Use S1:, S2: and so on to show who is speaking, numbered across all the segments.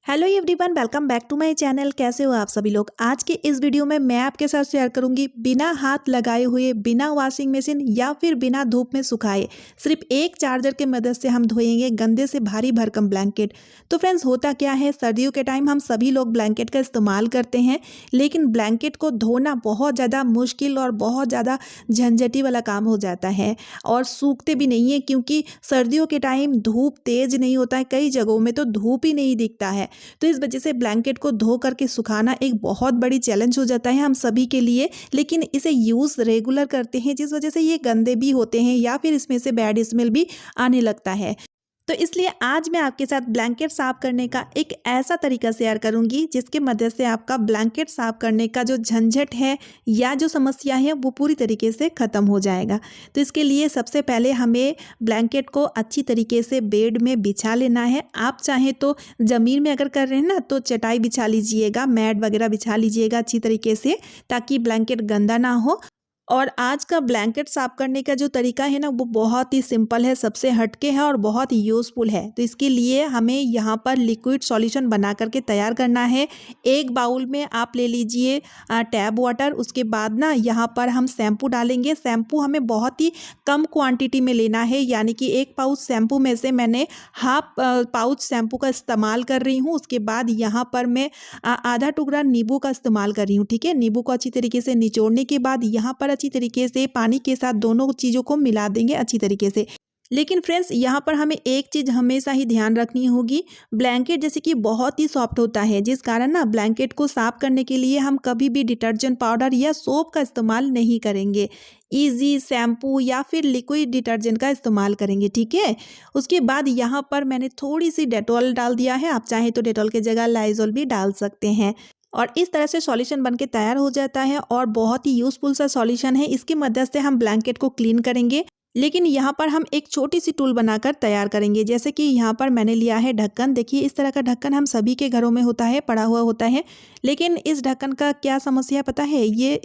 S1: Hello everyone, welcome back to my channel. कैसे हो आप सभी लोग। आज के इस वीडियो में मैं आपके साथ शेयर करूंगी बिना हाथ लगाए हुए, बिना वॉशिंग मशीन या फिर बिना धूप में सुखाए सिर्फ एक चार्जर के मदद से हम धोएंगे गंदे से भारी भरकम ब्लैंकेट। तो फ्रेंड्स, होता क्या है, सर्दियों के टाइम हम सभी लोग ब्लैंकेट का इस्तेमाल करते हैं, लेकिन ब्लैंकेट को धोना बहुत ज़्यादा मुश्किल और बहुत ज़्यादा झंझटी वाला काम हो जाता है और सूखते भी नहीं है, क्योंकि सर्दियों के टाइम धूप तेज नहीं होता है, कई जगहों में तो धूप ही नहीं दिखता है। तो इस वजह से ब्लैंकेट को धो करके सुखाना एक बहुत बड़ी चैलेंज हो जाता है हम सभी के लिए। लेकिन इसे यूज़ रेगुलर करते हैं, जिस वजह से ये गंदे भी होते हैं या फिर इसमें से बैड स्मेल भी आने लगता है। तो इसलिए आज मैं आपके साथ ब्लैंकेट साफ करने का एक ऐसा तरीका शेयर करूंगी जिसके मदद से आपका ब्लैंकेट साफ करने का जो झंझट है या जो समस्या है वो पूरी तरीके से ख़त्म हो जाएगा। तो इसके लिए सबसे पहले हमें ब्लैंकेट को अच्छी तरीके से बेड में बिछा लेना है। आप चाहें तो ज़मीन में अगर कर रहे हैं ना, तो चटाई बिछा लीजिएगा, मैट वगैरह बिछा लीजिएगा अच्छी तरीके से, ताकि ब्लैंकेट गंदा ना हो। और आज का ब्लैंकेट साफ करने का जो तरीका है ना, वो बहुत ही सिंपल है, सबसे हटके है और बहुत ही यूज़फुल है। तो इसके लिए हमें यहाँ पर लिक्विड सॉल्यूशन बना करके तैयार करना है। एक बाउल में आप ले लीजिए टैप वाटर। उसके बाद ना यहाँ पर हम शैम्पू डालेंगे। शैम्पू हमें बहुत ही कम क्वांटिटी में लेना है, यानी कि एक पाउच शैम्पू में से मैंने हाफ पाउच शैम्पू का इस्तेमाल कर रही हूँ। उसके बाद यहाँ पर मैं आधा टुकड़ा नींबू का इस्तेमाल कर रही हूँ। ठीक है, नींबू को अच्छी तरीके से निचोड़ने के बाद यहाँ पर अच्छी तरीके से पानी के साथ दोनों चीज़ों को मिला देंगे अच्छी तरीके से। लेकिन फ्रेंड्स, यहाँ पर हमें एक चीज़ हमेशा ही ध्यान रखनी होगी। ब्लैंकेट जैसे कि बहुत ही सॉफ्ट होता है, जिस कारण ना ब्लैंकेट को साफ करने के लिए हम कभी भी डिटर्जेंट पाउडर या सोप का इस्तेमाल नहीं करेंगे। इजी शैम्पू या फिर लिक्विड डिटर्जेंट का इस्तेमाल करेंगे। ठीक है, उसके बाद यहाँ पर मैंने थोड़ी सी डेटॉल डाल दिया है। आप चाहें तो डेटॉल की जगह लाइजॉल भी डाल सकते हैं। और इस तरह से सॉल्यूशन बनके तैयार हो जाता है और बहुत ही यूज़फुल सा सॉल्यूशन है। इसकी मदद से हम ब्लैंकेट को क्लीन करेंगे, लेकिन यहाँ पर हम एक छोटी सी टूल बनाकर तैयार करेंगे। जैसे कि यहाँ पर मैंने लिया है ढक्कन। देखिए, इस तरह का ढक्कन हम सभी के घरों में होता है, पड़ा हुआ होता है। लेकिन इस ढक्कन का क्या समस्या पता है, ये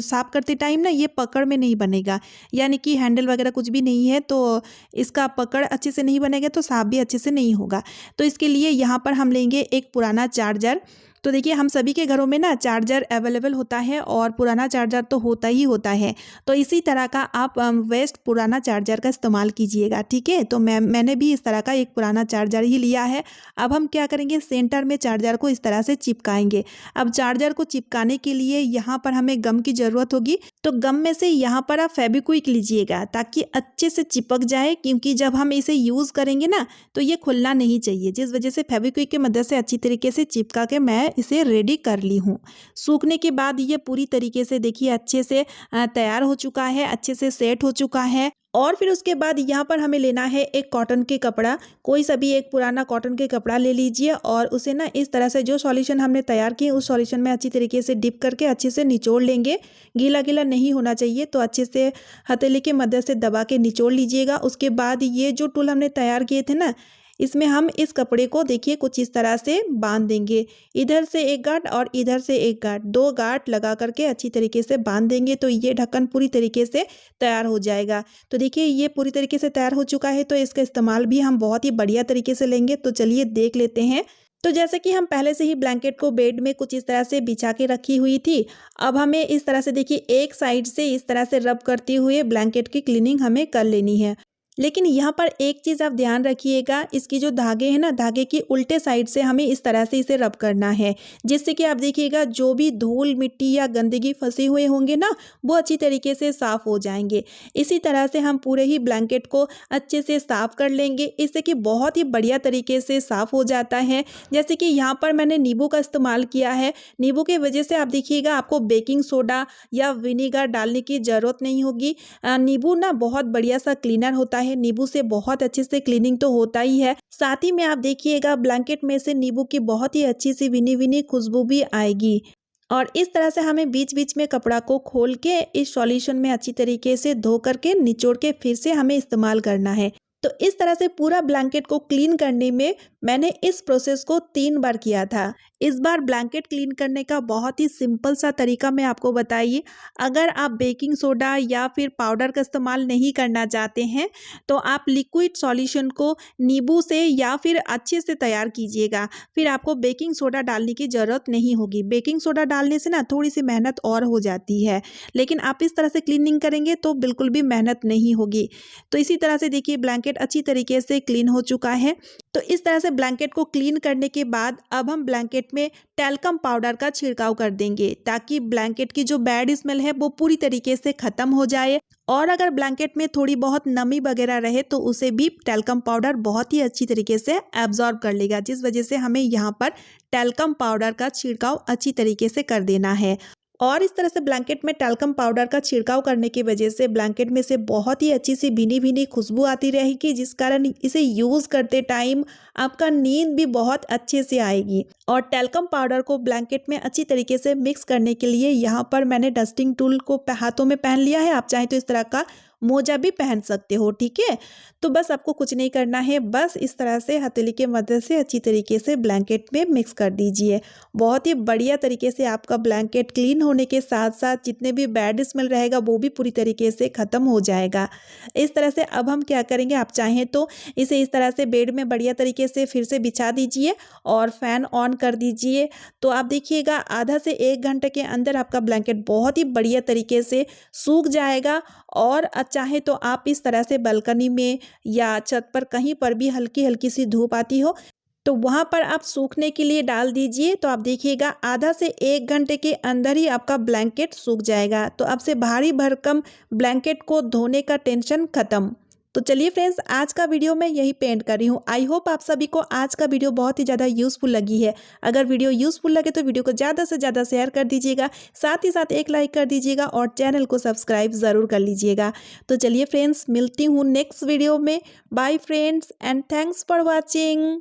S1: साफ करते टाइम ना ये पकड़ में नहीं बनेगा, यानी कि हैंडल वगैरह कुछ भी नहीं है, तो इसका पकड़ अच्छे से नहीं बनेगा, तो साफ भी अच्छे से नहीं होगा। तो इसके लिए यहाँ पर हम लेंगे एक पुराना चार्जर। तो देखिए, हम सभी के घरों में ना चार्जर अवेलेबल होता है और पुराना चार्जर तो होता ही होता है। तो इसी तरह का आप वेस्ट पुराना चार्जर का इस्तेमाल कीजिएगा। ठीक है, तो मैंने भी इस तरह का एक पुराना चार्जर ही लिया है। अब हम क्या करेंगे, सेंटर में चार्जर को इस तरह से चिपकाएंगे। अब चार्जर को चिपकाने के लिए यहाँ पर हमें गम की ज़रूरत होगी। तो गम में से यहाँ पर आप फेविक्विक लीजिएगा, ताकि अच्छे से चिपक जाए, क्योंकि जब हम इसे यूज़ करेंगे ना, तो ये खुलना नहीं चाहिए। जिस वजह से फेविक्विक की मदद से अच्छी तरीके से चिपका के मैं इसे रेडी कर ली हूँ। सूखने के बाद ये पूरी तरीके से देखिए अच्छे से तैयार हो चुका है, अच्छे से सेट हो चुका है। और फिर उसके बाद यहाँ पर हमें लेना है एक कॉटन के कपड़ा। कोई सा भी एक पुराना कॉटन के कपड़ा ले लीजिए और उसे ना इस तरह से जो सॉल्यूशन हमने तैयार किए उस सॉल्यूशन में अच्छी तरीके से डिप करके अच्छे से निचोड़ लेंगे। गीला गीला नहीं होना चाहिए, तो अच्छे से हथेली की मदद से दबा के निचोड़ लीजिएगा। उसके बाद ये जो टूल हमने तैयार किए थे ना, इसमें हम इस कपड़े को देखिए कुछ इस तरह से बांध देंगे। इधर से एक गांठ और इधर से एक गांठ, दो गांठ लगा करके अच्छी तरीके से बांध देंगे, तो ये ढक्कन पूरी तरीके से तैयार हो जाएगा। तो देखिए, ये पूरी तरीके से तैयार हो चुका है, तो इसका इस्तेमाल भी हम बहुत ही बढ़िया तरीके से लेंगे। तो चलिए देख लेते हैं। तो जैसे कि हम पहले से ही ब्लैंकेट को बेड में कुछ इस तरह से बिछा के रखी हुई थी। अब हमें इस तरह से देखिए एक साइड से इस तरह से रब करते हुए ब्लैंकेट की क्लीनिंग हमें कर लेनी है। लेकिन यहाँ पर एक चीज़ आप ध्यान रखिएगा, इसकी जो धागे हैं ना, धागे की उल्टे साइड से हमें इस तरह से इसे रब करना है, जिससे कि आप देखिएगा जो भी धूल मिट्टी या गंदगी फंसे हुए होंगे ना, वो अच्छी तरीके से साफ़ हो जाएंगे। इसी तरह से हम पूरे ही ब्लैंकेट को अच्छे से साफ़ कर लेंगे, इससे कि बहुत ही बढ़िया तरीके से साफ़ हो जाता है। जैसे कि यहाँ पर मैंने नींबू का इस्तेमाल किया है। नींबू की वजह से आप देखिएगा आपको बेकिंग सोडा या विनीगर डालने की ज़रूरत नहीं होगी। नींबू ना बहुत बढ़िया सा क्लीनर होता है। नींबू से बहुत अच्छे से क्लीनिंग तो होता ही है, साथ ही में आप देखिएगा ब्लैंकेट में से नींबू की बहुत ही अच्छी सी विनी विनी खुशबू भी आएगी। और इस तरह से हमें बीच बीच में कपड़ा को खोल के इस सॉल्यूशन में अच्छी तरीके से धो करके निचोड़ के फिर से हमें इस्तेमाल करना है। तो इस तरह से पूरा ब्लैंकेट को क्लीन करने में मैंने इस प्रोसेस को 3 बार किया था। इस बार ब्लैंकेट क्लीन करने का बहुत ही सिंपल सा तरीका मैं आपको बताइए। अगर आप बेकिंग सोडा या फिर पाउडर का इस्तेमाल नहीं करना चाहते हैं तो आप लिक्विड सॉल्यूशन को नींबू से या फिर अच्छे से तैयार कीजिएगा। फिर आपको बेकिंग सोडा डालने की ज़रूरत नहीं होगी। बेकिंग सोडा डालने से ना थोड़ी सी मेहनत और हो जाती है, लेकिन आप इस तरह से क्लीनिंग करेंगे तो बिल्कुल भी मेहनत नहीं होगी। तो इसी तरह से देखिए ब्लैंकेट अच्छी तरीके से क्लीन हो चुका है। तो इस तरह से ब्लैंकेट को क्लीन करने के बाद अब हम ब्लैंकेट में टैल्कम पाउडर का छिड़काव कर देंगे ताकि ब्लैंकेट की जो बैड स्मेल है वो पूरी तरीके से ख़त्म हो जाए। और अगर ब्लैंकेट में थोड़ी बहुत नमी वगैरह रहे तो उसे भी टैल्कम पाउडर बहुत ही अच्छी तरीके से एब्जॉर्ब कर लेगा, जिस वजह से हमें यहाँ पर टैल्कम पाउडर का छिड़काव अच्छी तरीके से कर देना है। और इस तरह से ब्लैंकेट में टैल्कम पाउडर का छिड़काव करने की वजह से ब्लैंकेट में से बहुत ही अच्छी सी भीनी भीनी खुशबू आती रहेगी, जिस कारण इसे यूज़ करते टाइम आपका नींद भी बहुत अच्छे से आएगी। और टैल्कम पाउडर को ब्लैंकेट में अच्छी तरीके से मिक्स करने के लिए यहाँ पर मैंने डस्टिंग टूल को हाथों में पहन लिया है। आप चाहें तो इस तरह का मोजा भी पहन सकते हो, ठीक है। तो बस आपको कुछ नहीं करना है, बस इस तरह से हथेली की मदद से अच्छी तरीके से ब्लैंकेट में मिक्स कर दीजिए। बहुत ही बढ़िया तरीके से आपका ब्लैंकेट क्लीन होने के साथ साथ जितने भी बैड स्मेल रहेगा वो भी पूरी तरीके से ख़त्म हो जाएगा। इस तरह से अब हम क्या करेंगे, आप चाहें तो इसे इस तरह से बेड में बढ़िया तरीके से फिर से बिछा दीजिए और फ़ैन ऑन कर दीजिए। तो आप देखिएगा आधा से 1 घंटे के अंदर आपका ब्लैंकेट बहुत ही बढ़िया तरीके से सूख जाएगा। और चाहे तो आप इस तरह से बालकनी में या छत पर कहीं पर भी हल्की हल्की सी धूप आती हो तो वहाँ पर आप सूखने के लिए डाल दीजिए। तो आप देखिएगा आधा से 1 घंटे के अंदर ही आपका ब्लैंकेट सूख जाएगा। तो अब से भारी भरकम ब्लैंकेट को धोने का टेंशन ख़त्म। तो चलिए फ्रेंड्स, आज का वीडियो मैं यही पेंट कर रही हूँ। आई होप आप सभी को आज का वीडियो बहुत ही ज़्यादा यूज़फुल लगी है। अगर वीडियो यूज़फुल लगे तो वीडियो को ज़्यादा से ज़्यादा शेयर कर दीजिएगा, साथ ही साथ एक लाइक कर दीजिएगा और चैनल को सब्सक्राइब ज़रूर कर लीजिएगा। तो चलिए फ्रेंड्स, मिलती हूँ नेक्स्ट वीडियो में। Bye friends and thanks for watching.